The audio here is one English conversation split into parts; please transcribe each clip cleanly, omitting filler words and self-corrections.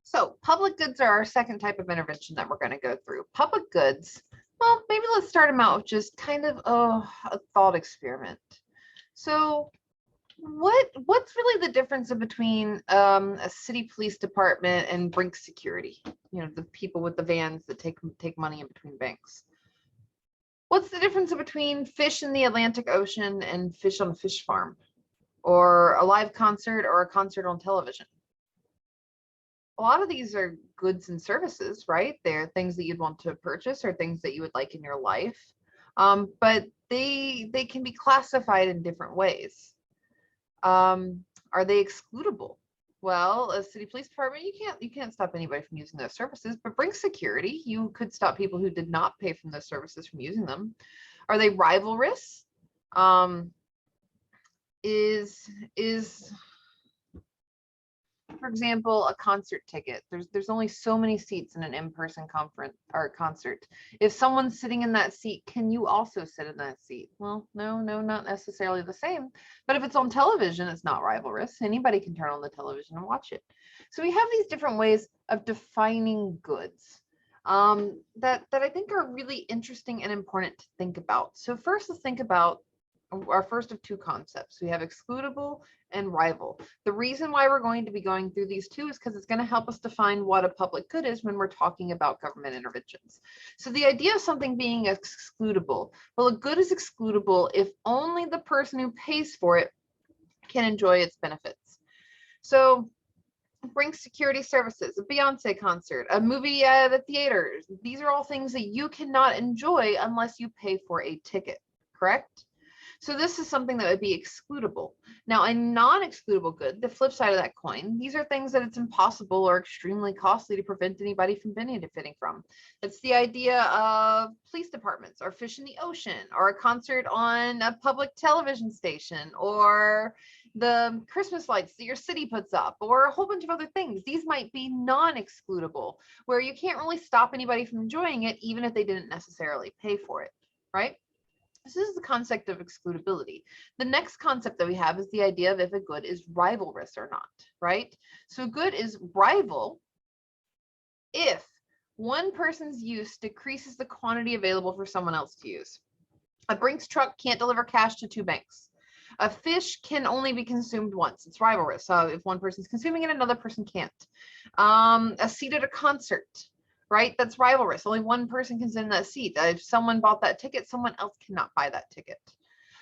So public goods are our second type of intervention that we're going to go through. Public goods, well, maybe let's start them out with just kind of a thought experiment. So what's really the difference between a city police department and brink security? You know, the people with the vans that take money in between banks. What's the difference between fish in the Atlantic Ocean and fish on a fish farm, or a live concert or a concert on television? A lot of these are goods and services, right? They're things that you'd want to purchase or things that you would like in your life. But they can be classified in different ways. Are they excludable? Well, a city police department, you can't stop anybody from using those services, but brink security, you could stop people who did not pay for those services from using them. Are they rivalrous? Is For example, a concert ticket. There's only so many seats in an in-person conference or concert. If someone's sitting in that seat, can you also sit in that seat? Well, no, not necessarily the same. But if it's on television, it's not rivalrous. Anybody can turn on the television and watch it. So we have these different ways of defining goods that I think are really interesting and important to think about. So first, let's think about our first of two concepts. We have excludable and rival. The reason why we're going to be going through these two is because it's going to help us define what a public good is when we're talking about government interventions. So the idea of something being excludable, well, a good is excludable if only the person who pays for it can enjoy its benefits. So brink security services, a Beyonce concert, a movie at the theaters. These are all things that you cannot enjoy unless you pay for a ticket, correct? So this is something that would be excludable. Now, a non-excludable good, the flip side of that coin, these are things that it's impossible or extremely costly to prevent anybody from benefiting from. It's the idea of police departments or fish in the ocean or a concert on a public television station or the Christmas lights that your city puts up or a whole bunch of other things. These might be non-excludable, where you can't really stop anybody from enjoying it, even if they didn't necessarily pay for it, right? This is the concept of excludability. The next concept that we have is the idea of if a good is rivalrous or not, right? So a good is rival if one person's use decreases the quantity available for someone else to use. A Brinks truck can't deliver cash to two banks. A fish can only be consumed once. It's rivalrous. So if one person's consuming it, another person can't. A seat at a concert, right? That's rivalrous. Only one person can sit in that seat. If someone bought that ticket, someone else cannot buy that ticket.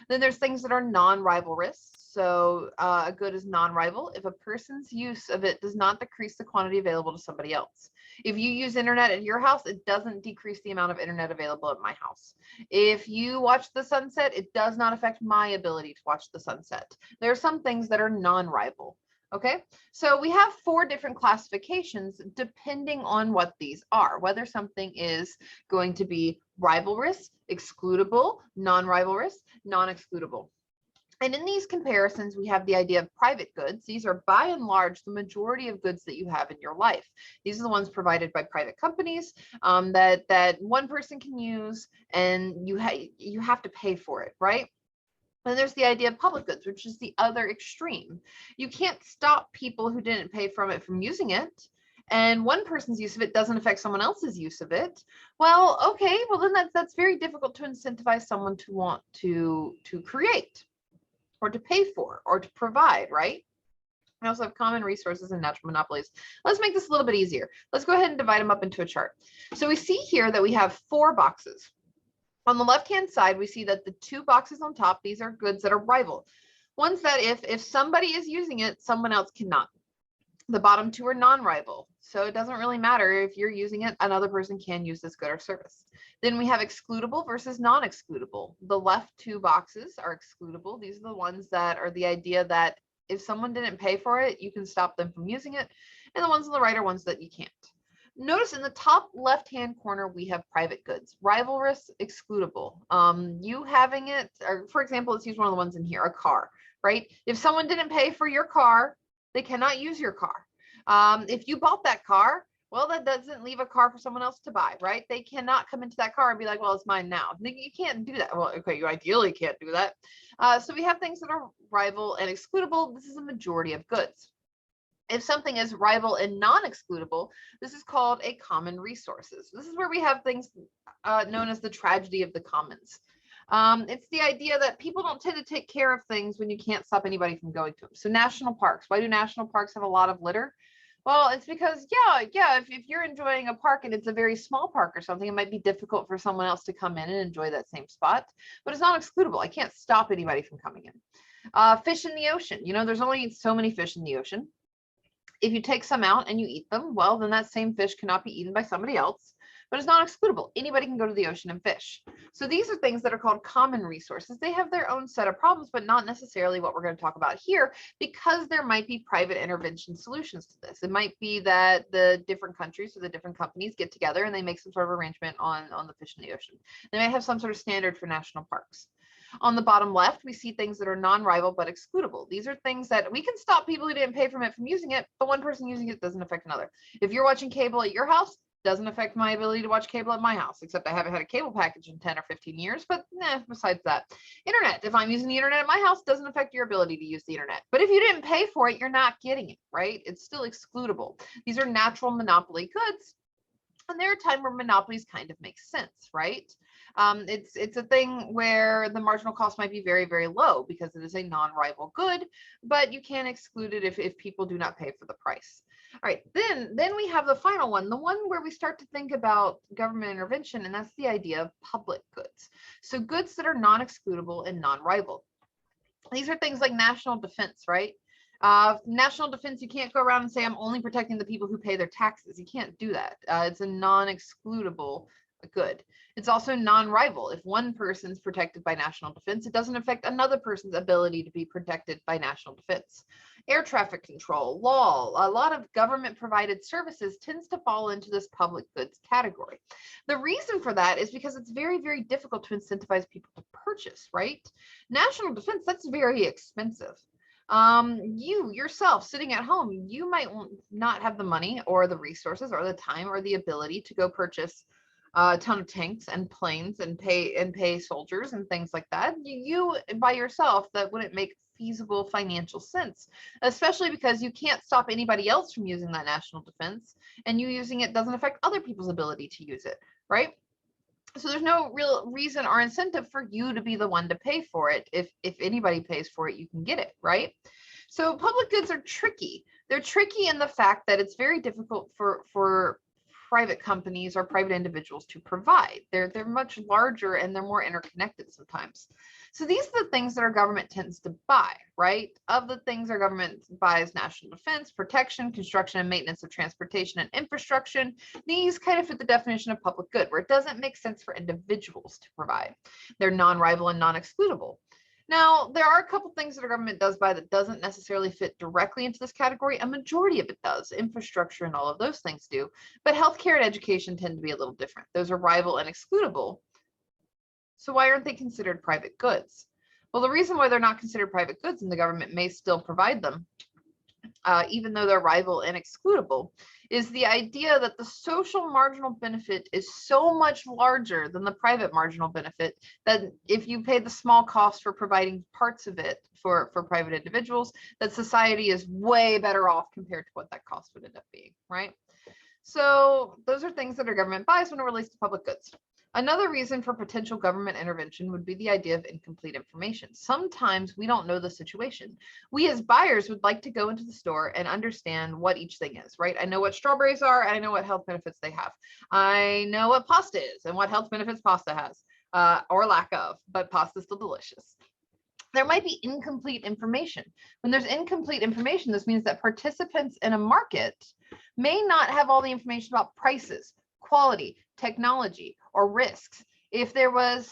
Then there's things that are non-rivalrous. So a good is non-rival if a person's use of it does not decrease the quantity available to somebody else. If you use internet at your house, it doesn't decrease the amount of internet available at my house. If you watch the sunset, it does not affect my ability to watch the sunset. There are some things that are non-rival. Okay, so we have four different classifications depending on what these are, whether something is going to be rivalrous, excludable, non-rivalrous, non-excludable. And in these comparisons, we have the idea of private goods. These are by and large the majority of goods that you have in your life. These are the ones provided by private companies that one person can use, and you have to pay for it, right? And there's the idea of public goods, which is the other extreme. You can't stop people who didn't pay from it from using it. And one person's use of it doesn't affect someone else's use of it. Well, okay, well then that's very difficult to incentivize someone to want to create or to pay for or to provide, right? We also have common resources and natural monopolies. Let's make this a little bit easier. Let's go ahead and divide them up into a chart. So we see here that we have four boxes. On the left-hand side, we see that the two boxes on top, these are goods that are rival. Ones that if somebody is using it, someone else cannot. The bottom two are non-rival. So it doesn't really matter if you're using it, another person can use this good or service. Then we have excludable versus non-excludable. The left two boxes are excludable. These are the ones that are the idea that if someone didn't pay for it, you can stop them from using it. And the ones on the right are ones that you can't. Notice in the top left-hand corner, we have private goods, rivalrous, excludable. You having it, or for example, let's use one of the ones in here, a car, right? If someone didn't pay for your car, they cannot use your car. If you bought that car, well, that doesn't leave a car for someone else to buy, right? They cannot come into that car and be like, well, it's mine now. You can't do that. Well, okay, you ideally can't do that. So we have things that are rival and excludable. This is a majority of goods. If something is rival and non-excludable, this is called a common resources. This is where we have things known as the tragedy of the commons. It's the idea that people don't tend to take care of things when you can't stop anybody from going to them. So national parks, why do national parks have a lot of litter? Well, it's because, if you're enjoying a park and it's a very small park or something, it might be difficult for someone else to come in and enjoy that same spot, but it's not excludable. I can't stop anybody from coming in. Fish in the ocean, there's only so many fish in the ocean. If you take some out and you eat them, well, then that same fish cannot be eaten by somebody else, but it's not excludable. Anybody can go to the ocean and fish. So these are things that are called common resources. They have their own set of problems, but not necessarily what we're going to talk about here, because there might be private intervention solutions to this. It might be that the different countries or the different companies get together and they make some sort of arrangement on the fish in the ocean. They might have some sort of standard for national parks. On the bottom left, we see things that are non-rival but excludable. These are things that we can stop people who didn't pay from using it, but one person using it doesn't affect another. If you're watching cable at your house, doesn't affect my ability to watch cable at my house, except I haven't had a cable package in 10 or 15 years, but besides that. Internet, if I'm using the internet at my house, doesn't affect your ability to use the internet. But if you didn't pay for it, you're not getting it, right? It's still excludable. These are natural monopoly goods. And there are times where monopolies kind of make sense, right? It's a thing where the marginal cost might be very, very low because it is a non-rival good, but you can exclude it if people do not pay for the price. All right, then we have the final one, the one where we start to think about government intervention, and that's the idea of public goods. So goods that are non-excludable and non-rival. These are things like national defense, right? National defense, you can't go around and say, I'm only protecting the people who pay their taxes. You can't do that. It's a non-excludable good. It's also non-rival. If one person's protected by national defense, it doesn't affect another person's ability to be protected by national defense. Air traffic control, law, a lot of government provided services tends to fall into this public goods category. The reason for that is because it's very, very difficult to incentivize people to purchase, right? National defense, that's very expensive. You yourself sitting at home, you might not have the money or the resources or the time or the ability to go purchase a ton of tanks and planes and pay soldiers and things like that. You by yourself, that wouldn't make feasible financial sense, especially because you can't stop anybody else from using that national defense, and you using it doesn't affect other people's ability to use it, right? So there's no real reason or incentive for you to be the one to pay for it. If anybody pays for it, you can get it, right? So public goods are tricky. They're tricky in the fact that it's very difficult for private companies or private individuals to provide. They're much larger and they're more interconnected sometimes. So these are the things that our government tends to buy, right? Of the things our government buys: national defense, protection, construction and maintenance of transportation and infrastructure. These kind of fit the definition of public good, where it doesn't make sense for individuals to provide. They're non-rival and non-excludable. Now, there are a couple things that our government does buy that doesn't necessarily fit directly into this category. A majority of it does. Infrastructure and all of those things do. But healthcare and education tend to be a little different. Those are rival and excludable. So why aren't they considered private goods? Well, the reason why they're not considered private goods and the government may still provide them, even though they're rival and excludable, is the idea that the social marginal benefit is so much larger than the private marginal benefit that if you pay the small cost for providing parts of it for private individuals, that society is way better off compared to what that cost would end up being, right? So those are things that our government buys when it relates to public goods. Another reason for potential government intervention would be the idea of incomplete information. Sometimes we don't know the situation. We as buyers would like to go into the store and understand what each thing is, right? I know what strawberries are, and I know what health benefits they have. I know what pasta is and what health benefits pasta has, or lack of, but pasta is still delicious. There might be incomplete information. When there's incomplete information, this means that participants in a market may not have all the information about prices, quality, technology, or risks. If there was,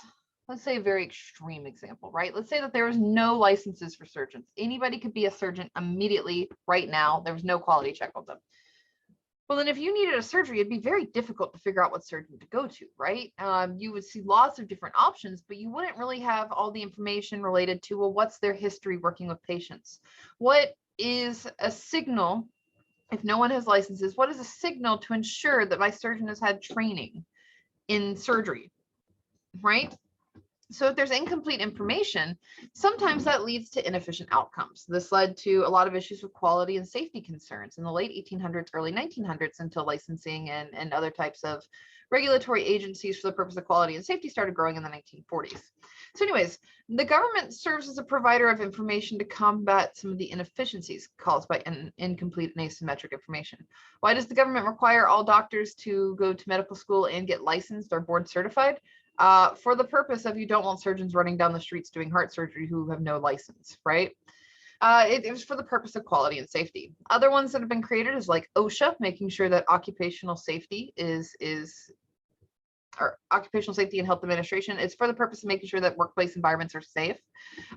let's say, a very extreme example, right? Let's say that there was no licenses for surgeons. Anybody could be a surgeon immediately right now. There was no quality check on them. Well, then if you needed a surgery, it'd be very difficult to figure out what surgeon to go to, right? You would see lots of different options, but you wouldn't really have all the information related to, well, what's their history working with patients? What is a signal? If no one has licenses, what is a signal to ensure that my surgeon has had training in surgery, right? So if there's incomplete information, sometimes that leads to inefficient outcomes. This led to a lot of issues with quality and safety concerns in the late 1800s, early 1900s, until licensing and other types of regulatory agencies for the purpose of quality and safety started growing in the 1940s. So anyways, the government serves as a provider of information to combat some of the inefficiencies caused by incomplete and asymmetric information. Why does the government require all doctors to go to medical school and get licensed or board certified? For the purpose of, you don't want surgeons running down the streets doing heart surgery who have no license, right? It was for the purpose of quality and safety. Other ones that have been created is like OSHA, making sure that occupational safety or Occupational Safety and Health Administration. It's for the purpose of making sure that workplace environments are safe.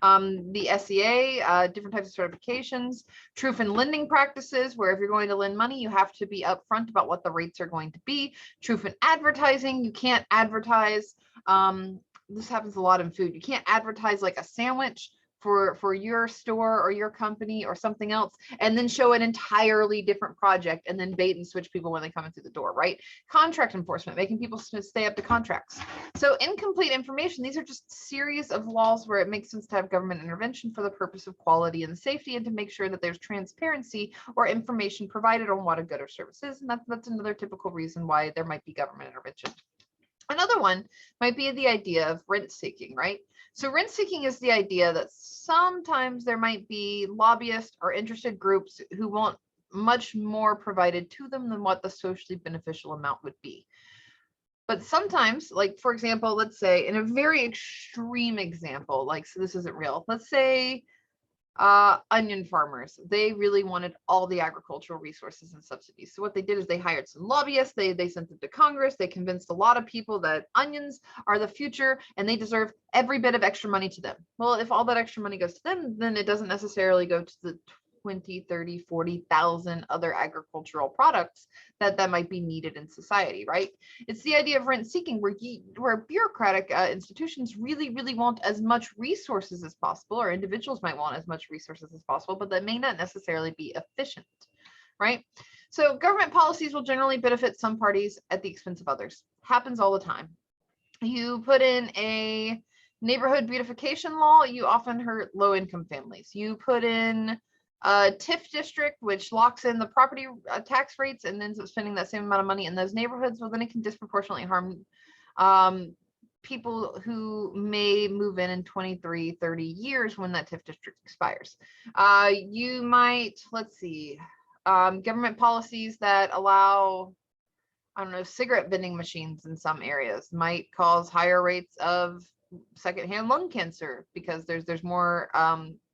The SEA, different types of certifications, truth in lending practices, where if you're going to lend money, you have to be upfront about what the rates are going to be. Truth in advertising, you can't advertise. This happens a lot in food. You can't advertise like a sandwich for your store or your company or something else, and then show an entirely different project and then bait and switch people when they come in through the door, right? Contract enforcement, making people stay up to contracts. So incomplete information, these are just series of laws where it makes sense to have government intervention for the purpose of quality and safety, and to make sure that there's transparency or information provided on what a good or service is. And that's another typical reason why there might be government intervention. Another one might be the idea of rent seeking, right? So rent seeking is the idea that sometimes there might be lobbyists or interested groups who want much more provided to them than what the socially beneficial amount would be. But sometimes, like, for example, let's say in a very extreme example, like, so this isn't real, let's say onion farmers, they really wanted all the agricultural resources and subsidies. So what they did is they hired some lobbyists, they sent them to Congress, they convinced a lot of people that onions are the future and they deserve every bit of extra money to them. Well, if all that extra money goes to them, then it doesn't necessarily go to the 20, 30, 40,000 other agricultural products that might be needed in society, right? It's the idea of rent seeking, where bureaucratic institutions really want as much resources as possible, or individuals might want as much resources as possible, but that may not necessarily be efficient, right? So government policies will generally benefit some parties at the expense of others. Happens all the time. You put in a neighborhood beautification law, you often hurt low-income families. You put in a TIF district, which locks in the property tax rates and ends up spending that same amount of money in those neighborhoods, well, then it can disproportionately harm people who may move in 23, 30 years when that TIF district expires. You might, let's see, government policies that allow, I don't know, cigarette vending machines in some areas might cause higher rates of secondhand lung cancer because there's more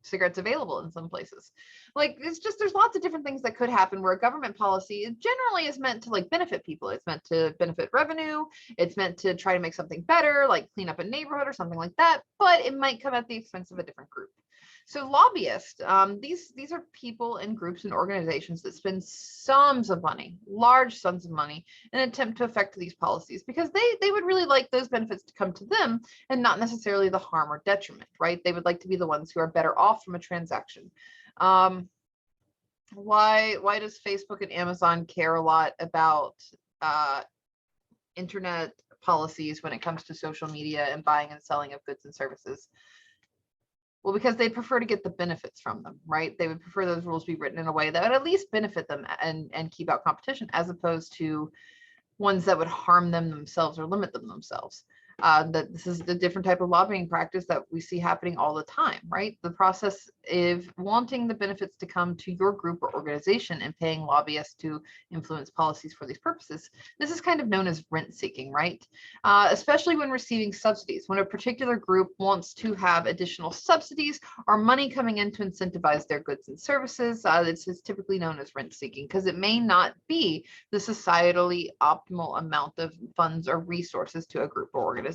cigarettes available in some places. Like, it's just, there's lots of different things that could happen where a government policy generally is meant to like benefit people. It's meant to benefit revenue. It's meant to try to make something better, like clean up a neighborhood or something like that, but it might come at the expense of a different group. So lobbyists, these are people and groups and organizations that spend sums of money, large sums of money, in an attempt to affect these policies, because they would really like those benefits to come to them and not necessarily the harm or detriment, right? They would like to be the ones who are better off from a transaction. Why does Facebook and Amazon care a lot about internet policies when it comes to social media and buying and selling of goods and services? Well, because they prefer to get the benefits from them, right? They would prefer those rules be written in a way that would at least benefit them and keep out competition, as opposed to ones that would harm them themselves or limit them themselves. That this is the different type of lobbying practice that we see happening all the time, right? The process of wanting the benefits to come to your group or organization and paying lobbyists to influence policies for these purposes. This is kind of known as rent seeking, right? Especially when receiving subsidies, when a particular group wants to have additional subsidies or money coming in to incentivize their goods and services. This is typically known as rent seeking because it may not be the societally optimal amount of funds or resources to a group or organization.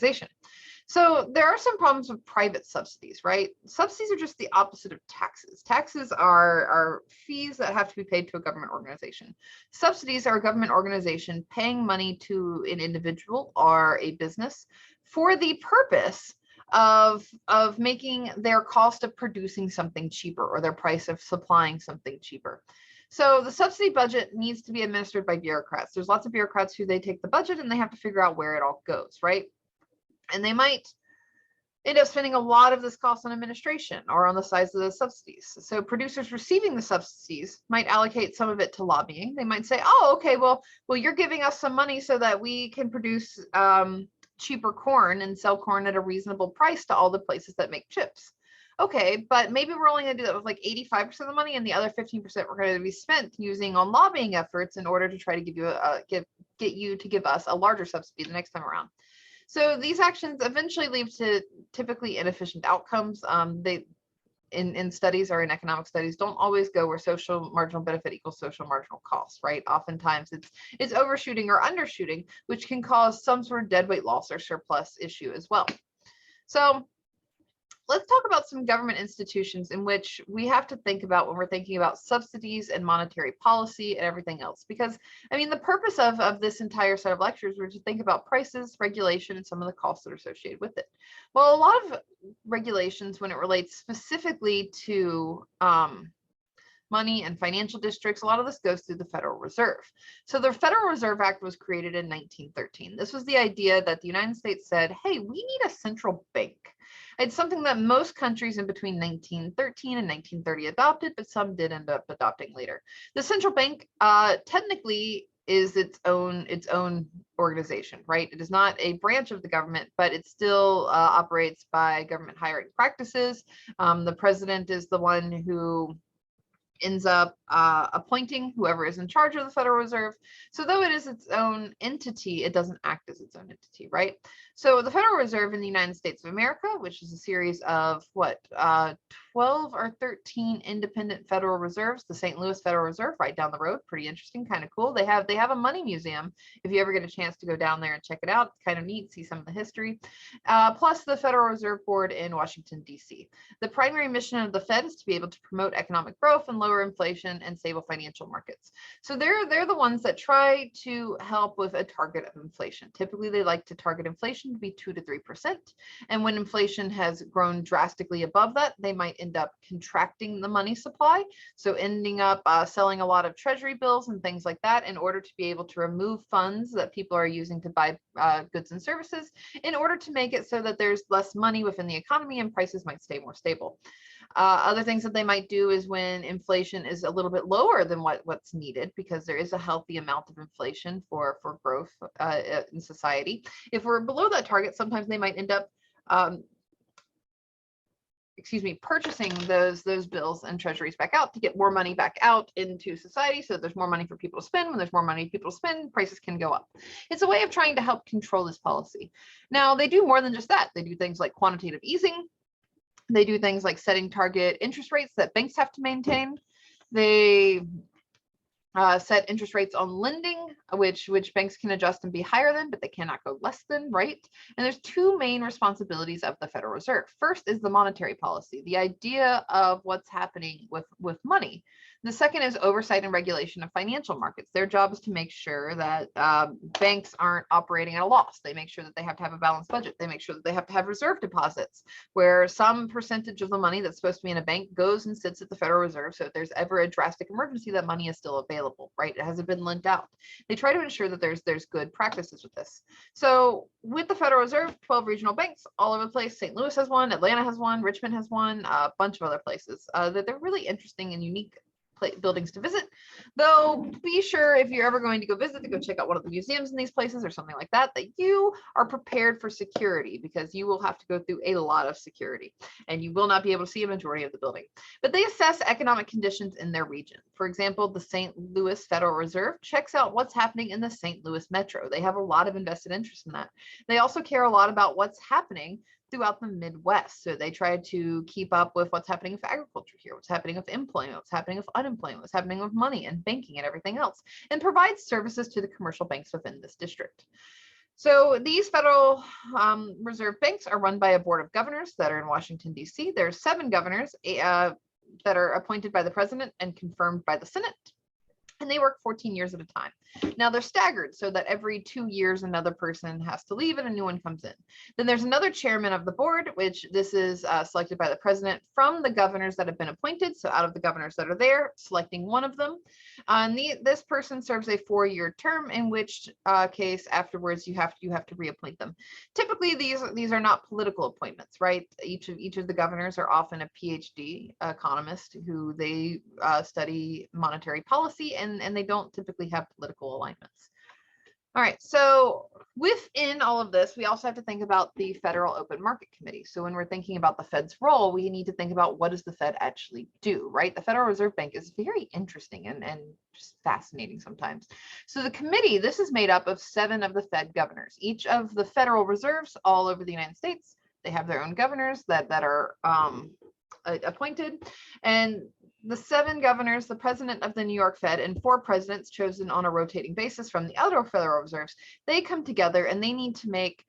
So there are some problems with private subsidies, right? Subsidies are just the opposite of taxes. Taxes are fees that have to be paid to a government organization. Subsidies are a government organization paying money to an individual or a business for the purpose of making their cost of producing something cheaper, or their price of supplying something cheaper. So the subsidy budget needs to be administered by bureaucrats. There's lots of bureaucrats who they take the budget and they have to figure out where it all goes, right? And they might, end up spending a lot of this cost on administration or on the size of the subsidies. So producers receiving the subsidies might allocate some of it to lobbying. They might say, oh, okay, well, you're giving us some money so that we can produce cheaper corn and sell corn at a reasonable price to all the places that make chips. Okay, but maybe we're only going to do that with like 85% of the money, and the other 15% we're going to be spent using on lobbying efforts in order to try to give you get you to give us a larger subsidy the next time around. So these actions eventually lead to typically inefficient outcomes. They in studies or in economic studies don't always go where social marginal benefit equals social marginal cost, right? Oftentimes it's overshooting or undershooting, which can cause some sort of deadweight loss or surplus issue as well. So let's talk about some government institutions in which we have to think about when we're thinking about subsidies and monetary policy and everything else. Because, I mean, the purpose of this entire set of lectures were to think about prices, regulation, and some of the costs that are associated with it. Well, a lot of regulations, when it relates specifically to money and financial districts, a lot of this goes through the Federal Reserve. So the Federal Reserve Act was created in 1913. This was the idea that the United States said, hey, we need a central bank. It's something that most countries in between 1913 and 1930 adopted, but some did end up adopting later. The central bank technically is its own organization, right? It is not a branch of the government, but it still operates by government hiring practices. The president is the one who ends up appointing whoever is in charge of the Federal Reserve. So though it is its own entity, it doesn't act as its own entity, right? So the Federal Reserve in the United States of America, which is a series of 12 or 13 independent Federal Reserves, the St. Louis Federal Reserve right down the road, pretty interesting, kind of cool. They have a money museum if you ever get a chance to go down there and check it out. It's kind of neat, see some of the history. Plus the Federal Reserve Board in Washington, D.C. The primary mission of the Fed is to be able to promote economic growth and lower inflation and stable financial markets. So they're the ones that try to help with a target of inflation. Typically, they like to target inflation to be 2 to 3%. And when inflation has grown drastically above that, they might end up contracting the money supply. So ending up selling a lot of treasury bills and things like that in order to be able to remove funds that people are using to buy goods and services in order to make it so that there's less money within the economy and prices might stay more stable. Other things that they might do is when inflation is a little bit lower than what's needed, because there is a healthy amount of inflation for growth in society. If we're below that target, sometimes they might end up purchasing those bills and treasuries back out to get more money back out into society. So there's more money for people to spend. When there's more money people to spend, prices can go up. It's a way of trying to help control this policy. Now, they do more than just that. They do things like quantitative easing. They do things like setting target interest rates that banks have to maintain. They set interest rates on lending, which banks can adjust and be higher than, but they cannot go less than, right? And there's two main responsibilities of the Federal Reserve. First is the monetary policy, the idea of what's happening with money. The second is oversight and regulation of financial markets. Their job is to make sure that banks aren't operating at a loss. They make sure that they have to have a balanced budget. They make sure that they have to have reserve deposits, where some percentage of the money that's supposed to be in a bank goes and sits at the Federal Reserve. So if there's ever a drastic emergency, that money is still available, right? It hasn't been lent out. They try to ensure that there's good practices with this. So with the Federal Reserve, 12 regional banks all over the place. St. Louis has one, Atlanta has one, Richmond has one, a bunch of other places that they're really interesting and unique buildings to visit. Though be sure, if you're ever going to go visit, to go check out one of the museums in these places or something like that, that you are prepared for security, because you will have to go through a lot of security and you will not be able to see a majority of the building. But they assess economic conditions in their region. For example, the St. Louis Federal Reserve checks out what's happening in the St. Louis Metro. They have a lot of invested interest in that. They also care a lot about what's happening throughout the Midwest. So they try to keep up with what's happening with agriculture here, what's happening with employment, what's happening with unemployment, what's happening with money and banking and everything else, and provide services to the commercial banks within this district. So these Federal Reserve banks are run by a board of governors that are in Washington, D.C. There are 7 governors that are appointed by the president and confirmed by the Senate. and they work 14 years at a time. Now they're staggered so that every 2 years another person has to leave and a new one comes in. Then there's another chairman of the board, which this is selected by the president from the governors that have been appointed. So out of the governors that are there, selecting one of them. This person serves a 4-year term, in which case afterwards you have to reappoint them. Typically these are not political appointments, right? Each of the governors are often a PhD economist who they study monetary policy, and they don't typically have political alignments. All right, so within all of this, we also have to think about the Federal Open Market Committee. So when we're thinking about the Fed's role, we need to think about what does the Fed actually do, right? The Federal Reserve Bank is very interesting and just fascinating sometimes. So the committee, this is made up of 7 of the Fed governors. Each of the Federal Reserves all over the United States, they have their own governors that are appointed, and the 7 governors, the president of the New York Fed, and 4 presidents chosen on a rotating basis from the other Federal Reserves, they come together and they need to make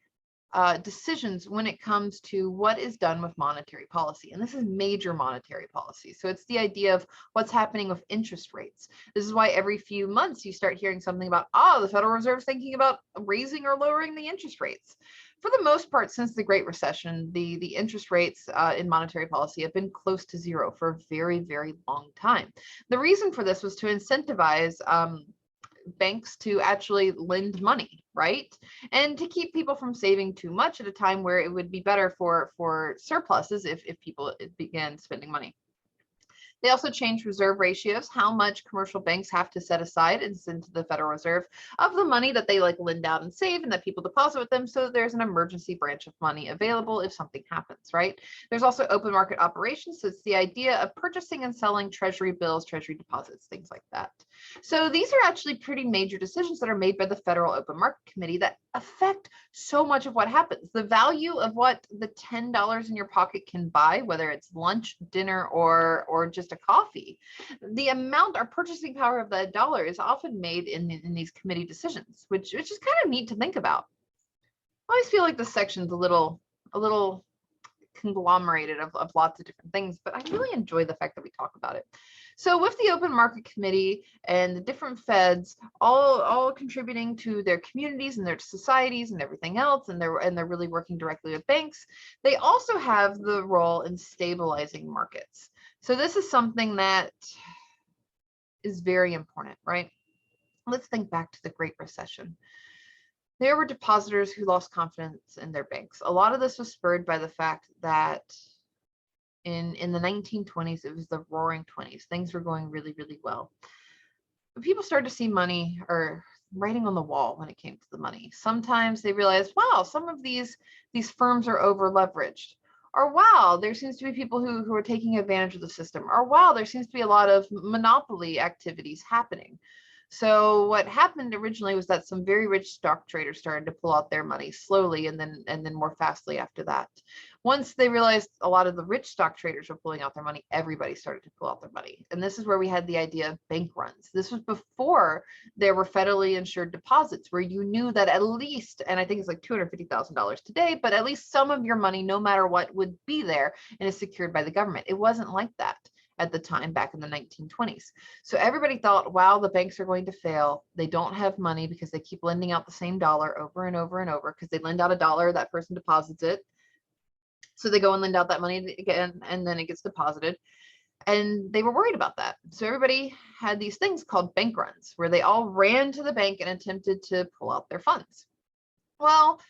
decisions when it comes to what is done with monetary policy. And this is major monetary policy. So it's the idea of what's happening with interest rates. This is why every few months you start hearing something about, the Federal Reserve is thinking about raising or lowering the interest rates. For the most part, since the Great Recession, the interest rates in monetary policy have been close to zero for a very, very long time. The reason for this was to incentivize banks to actually lend money, right? And to keep people from saving too much at a time where it would be better for surpluses if people began spending money. They also changed reserve ratios, how much commercial banks have to set aside and send to the Federal Reserve of the money that they lend out and save and that people deposit with them, so that there's an emergency branch of money available if something happens, right? There's also open market operations. So it's the idea of purchasing and selling treasury bills, treasury deposits, things like that. So these are actually pretty major decisions that are made by the Federal Open Market Committee that affect so much of what happens. The value of what the $10 in your pocket can buy, whether it's lunch, dinner, or just a coffee, the amount or purchasing power of the dollar is often made in these committee decisions, which is kind of neat to think about. I always feel like this section's a little conglomerated of lots of different things, but I really enjoy the fact that we talk about it. So with the Open Market Committee and the different feds all contributing to their communities and their societies and everything else, and they're really working directly with banks, they also have the role in stabilizing markets. So this is something that is very important, right? Let's think back to the Great Recession. There were depositors who lost confidence in their banks. A lot of this was spurred by the fact that in the 1920s, it was the roaring 20s. Things were going really, really well. But people started to see money or writing on the wall when it came to the money. Sometimes they realized, wow, some of these firms are over leveraged. Or wow, there seems to be people who are taking advantage of the system. Or wow, there seems to be a lot of monopoly activities happening. So what happened originally was that some very rich stock traders started to pull out their money slowly and then more fastly after that. Once they realized a lot of the rich stock traders were pulling out their money, everybody started to pull out their money. And this is where we had the idea of bank runs. This was before there were federally insured deposits, where you knew that at least, and I think it's like $250,000 today, but at least some of your money, no matter what, would be there and is secured by the government. It wasn't like that at the time back in the 1920s. So everybody thought, wow, the banks are going to fail. They don't have money because they keep lending out the same dollar over and over and over, because they lend out $1, that person deposits it. So they go and lend out that money again, and then it gets deposited. And they were worried about that. So everybody had these things called bank runs, where they all ran to the bank and attempted to pull out their funds. Well,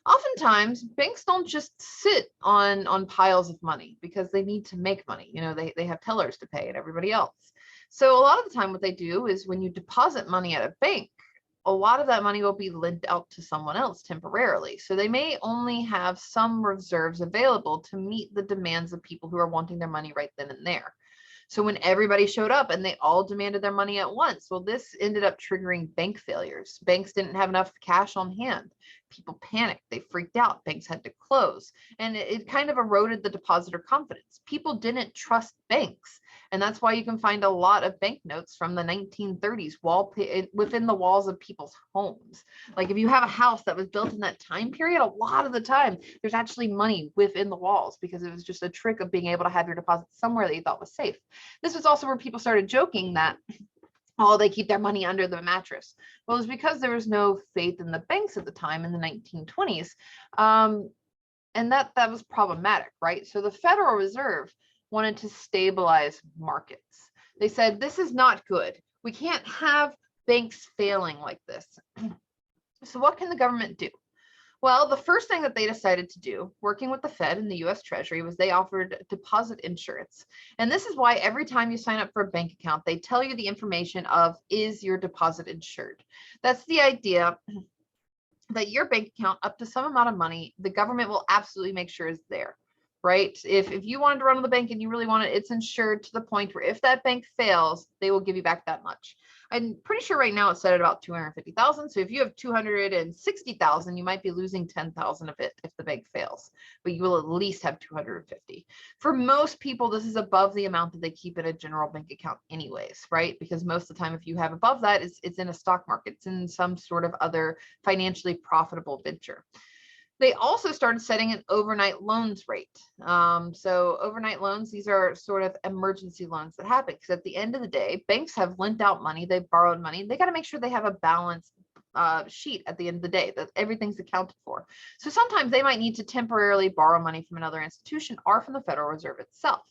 oftentimes banks don't just sit on piles of money because they need to make money. You know, they have tellers to pay and everybody else. So a lot of the time what they do is when you deposit money at a bank, a lot of that money will be lent out to someone else temporarily. So they may only have some reserves available to meet the demands of people who are wanting their money right then and there. So when everybody showed up and they all demanded their money at once, well, this ended up triggering bank failures. Banks didn't have enough cash on hand. People panicked. They freaked out. Banks had to close. And it kind of eroded the depositor confidence. People didn't trust banks. And that's why you can find a lot of banknotes from the 1930s within the walls of people's homes. Like if you have a house that was built in that time period, a lot of the time there's actually money within the walls, because it was just a trick of being able to have your deposit somewhere that you thought was safe. This was also where people started joking that Oh, they keep their money under the mattress. Well, it's because there was no faith in the banks at the time in the 1920s. And that was problematic, right? So the Federal Reserve wanted to stabilize markets. They said, this is not good. We can't have banks failing like this. So what can the government do? Well, the first thing that they decided to do, working with the Fed and the US Treasury, was they offered deposit insurance. And this is why every time you sign up for a bank account, they tell you the information of, is your deposit insured? That's the idea that your bank account, up to some amount of money, the government will absolutely make sure is there, right? If you wanted to run to the bank and you really want it, it's insured to the point where if that bank fails, they will give you back that much. I'm pretty sure right now it's set at about 250,000. So if you have 260,000, you might be losing 10,000 of it if the bank fails, but you will at least have 250. For most people, this is above the amount that they keep in a general bank account anyways, right? Because most of the time, if you have above that, it's in a stock market, it's in some sort of other financially profitable venture. They also started setting an overnight loans rate. So overnight loans, these are sort of emergency loans that happen because at the end of the day, banks have lent out money, they've borrowed money, they got to make sure they have a balanced sheet at the end of the day, that everything's accounted for. So sometimes they might need to temporarily borrow money from another institution or from the Federal Reserve itself.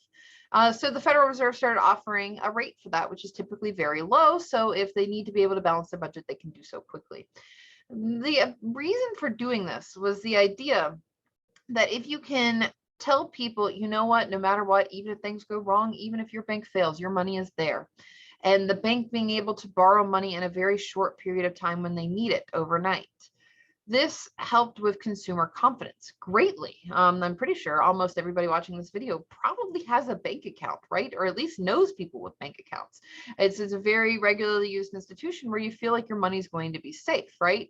So the Federal Reserve started offering a rate for that, which is typically very low. So if they need to be able to balance their budget, they can do so quickly. The reason for doing this was the idea that if you can tell people, you know what, no matter what, even if things go wrong, even if your bank fails, your money is there. And the bank being able to borrow money in a very short period of time when they need it overnight. This helped with consumer confidence greatly. I'm pretty sure almost everybody watching this video probably has a bank account, right? Or at least knows people with bank accounts. It's a very regularly used institution where you feel like your money is going to be safe, right?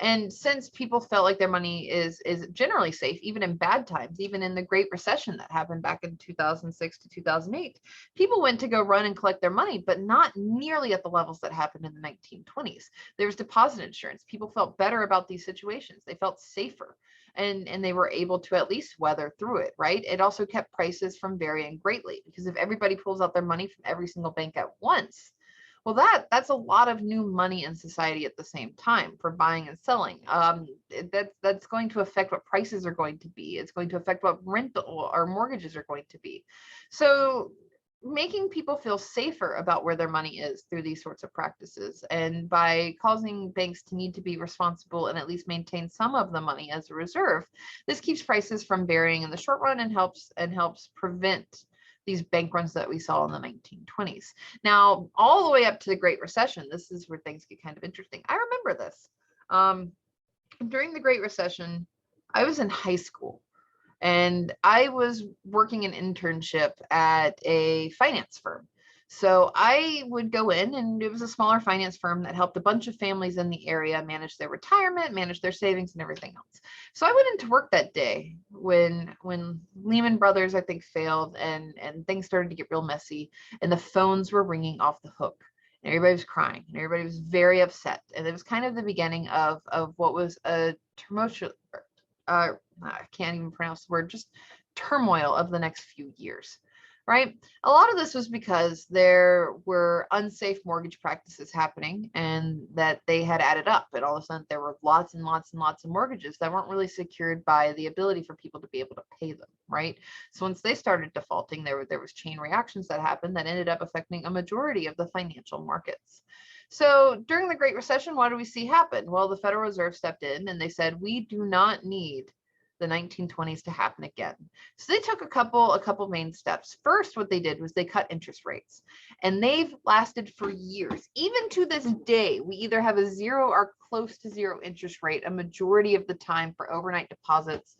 And since people felt like their money is generally safe, even in bad times, even in the Great Recession that happened back in 2006 to 2008, people went to go run and collect their money, but not nearly at the levels that happened in the 1920s. There was deposit insurance. People felt better about these situations. They felt safer. And they were able to at least weather through it, right? It also kept prices from varying greatly because if everybody pulls out their money from every single bank at once, well, that's a lot of new money in society at the same time for buying and selling. That's going to affect what prices are going to be. It's going to affect what rental or mortgages are going to be. So making people feel safer about where their money is through these sorts of practices, and by causing banks to need to be responsible and at least maintain some of the money as a reserve, this keeps prices from varying in the short run and helps prevent these bank runs that we saw in the 1920s. Now, all the way up to the Great Recession, this is where things get kind of interesting. I remember this. During the Great Recession, I was in high school and I was working an internship at a finance firm. So I would go in, and it was a smaller finance firm that helped a bunch of families in the area manage their retirement, manage their savings, and everything else. So I went into work that day when Lehman Brothers, I think, failed and things started to get real messy, and the phones were ringing off the hook. And everybody was crying, and everybody was very upset. And it was kind of the beginning of what was a tumultuous, I can't even pronounce the word, just turmoil of the next few years. Right? A lot of this was because there were unsafe mortgage practices happening and that they had added up. And all of a sudden, there were lots and lots and lots of mortgages that weren't really secured by the ability for people to be able to pay them. Right? So once they started defaulting, there was chain reactions that happened that ended up affecting a majority of the financial markets. So during the Great Recession, what do we see happen? Well, the Federal Reserve stepped in and they said, we do not need the 1920s to happen again. So they took a couple main steps. First, what they did was they cut interest rates, and they've lasted for years. Even to this day, we either have a zero or close to zero interest rate a majority of the time for overnight deposits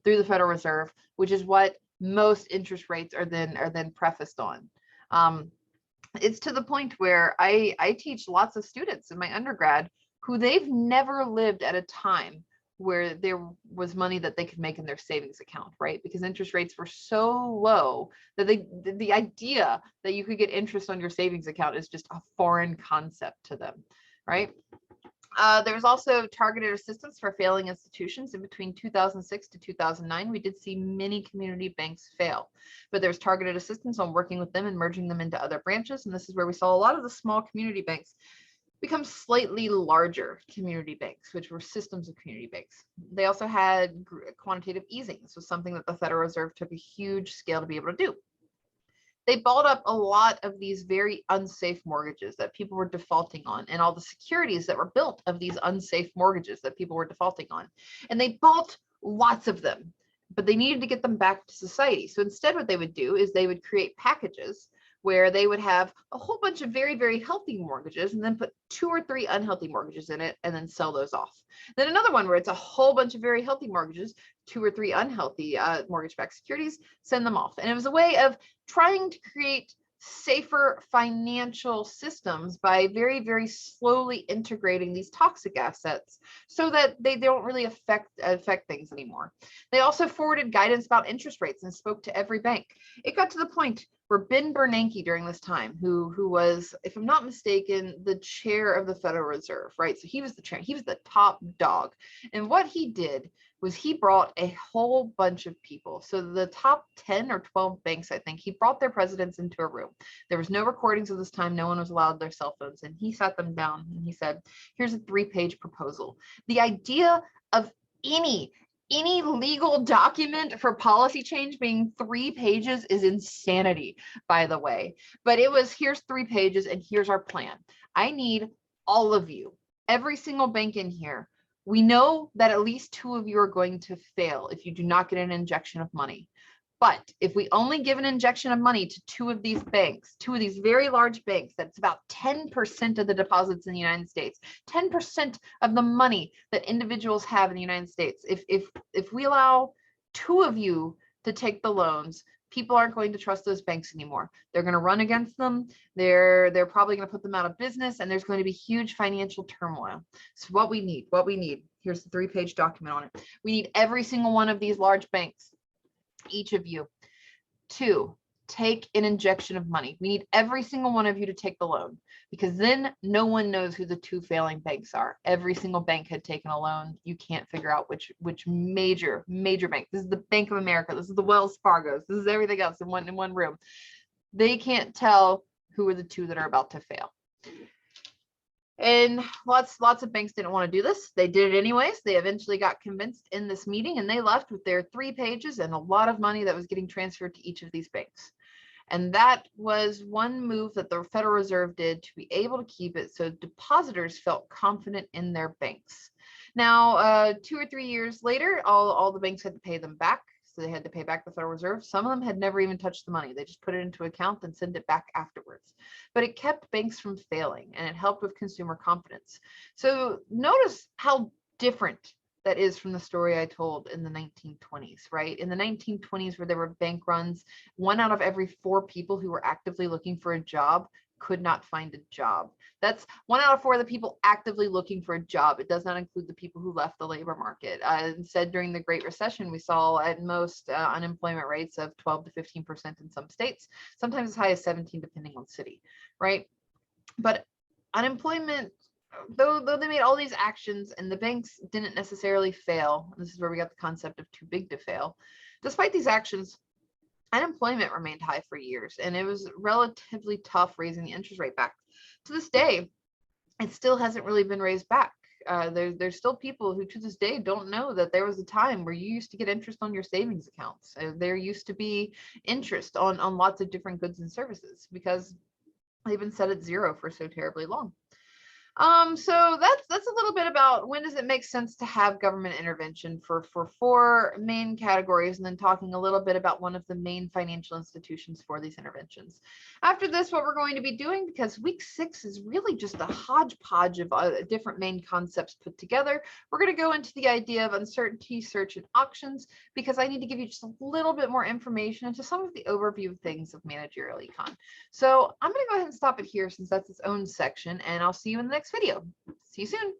through the Federal Reserve, which is what most interest rates are then prefaced on. It's to the point where I teach lots of students in my undergrad who they've never lived at a time where there was money that they could make in their savings account, right? Because interest rates were so low that the idea that you could get interest on your savings account is just a foreign concept to them, right? There was also targeted assistance for failing institutions. In between 2006 to 2009, we did see many community banks fail, but there was targeted assistance on working with them and merging them into other branches. And this is where we saw a lot of the small community banks become slightly larger community banks, which were systems of community banks. They also had quantitative easing. This was something that the Federal Reserve took a huge scale to be able to do. They bought up a lot of these very unsafe mortgages that people were defaulting on, and all the securities that were built of these unsafe mortgages that people were defaulting on. And they bought lots of them, but they needed to get them back to society. So instead, what they would do is they would create packages where they would have a whole bunch of very, very healthy mortgages and then put 2 or 3 unhealthy mortgages in it and then sell those off. Then another one where it's a whole bunch of very healthy mortgages, 2 or 3 unhealthy mortgage-backed securities, send them off. And it was a way of trying to create safer financial systems by very, very slowly integrating these toxic assets so that they don't really affect things anymore. They also forwarded guidance about interest rates and spoke to every bank. It got to the point where Ben Bernanke during this time, who was, if I'm not mistaken, the chair of the Federal Reserve, right? So he was the chair, he was the top dog. And what he did was he brought a whole bunch of people. So the top 10 or 12 banks, I think, he brought their presidents into a room. There was no recordings of this time. No one was allowed their cell phones. And he sat them down and he said, here's a 3-page proposal. The idea of any legal document for policy change being 3 pages is insanity, by the way. But it was, here's 3 pages and here's our plan. I need all of you, every single bank in here. We know that at least 2 of you are going to fail if you do not get an injection of money. But if we only give an injection of money to 2 of these banks, 2 of these very large banks, that's about 10% of the deposits in the United States, 10% of the money that individuals have in the United States. If we allow 2 of you to take the loans, people aren't going to trust those banks anymore. They're going to run against them. They're probably going to put them out of business, and there's going to be huge financial turmoil. So what we need, here's the 3-page document on it. We need every single one of these large banks, each of you, to take an injection of money. We need every single one of you to take the loan, because then no one knows who the 2 failing banks are. Every single bank had taken a loan. You can't figure out which major bank. This is the Bank of America. This is the Wells Fargo's. This is everything else in one room. They can't tell who are the 2 that are about to fail. And lots of banks didn't want to do this. They did it anyways. They eventually got convinced in this meeting, and they left with their 3 pages and a lot of money that was getting transferred to each of these banks. And that was one move that the Federal Reserve did to be able to keep it so depositors felt confident in their banks. Now, 2 or 3 years later, all the banks had to pay them back. So they had to pay back the Federal Reserve. Some of them had never even touched the money. They just put it into account and sent it back afterwards. But it kept banks from failing, and it helped with consumer confidence. So notice how different that is from the story I told in the 1920s, right? In the 1920s, where there were bank runs, 1 out of every 4 people who were actively looking for a job could not find a job. That's 1 out of 4 of the people actively looking for a job. It does not include the people who left the labor market. Instead, during the Great Recession, we saw at most unemployment rates of 12 to 15% in some states, sometimes as high as 17, depending on city, right? But unemployment, though they made all these actions and the banks didn't necessarily fail, this is where we got the concept of too big to fail. Despite these actions, unemployment remained high for years, and it was relatively tough raising the interest rate back. To this day, it still hasn't really been raised back. There's still people who to this day don't know that there was a time where you used to get interest on your savings accounts. There used to be interest on lots of different goods and services because they've been set at 0 for so terribly long. So that's a little bit about when does it make sense to have government intervention for 4 main categories, and then talking a little bit about one of the main financial institutions for these interventions. After this, what we're going to be doing, because week 6 is really just a hodgepodge of different main concepts put together, we're going to go into the idea of uncertainty, search, and auctions, because I need to give you just a little bit more information into some of the overview of things of managerial econ. So I'm going to go ahead and stop it here since that's its own section, and I'll see you in the next video. See you soon.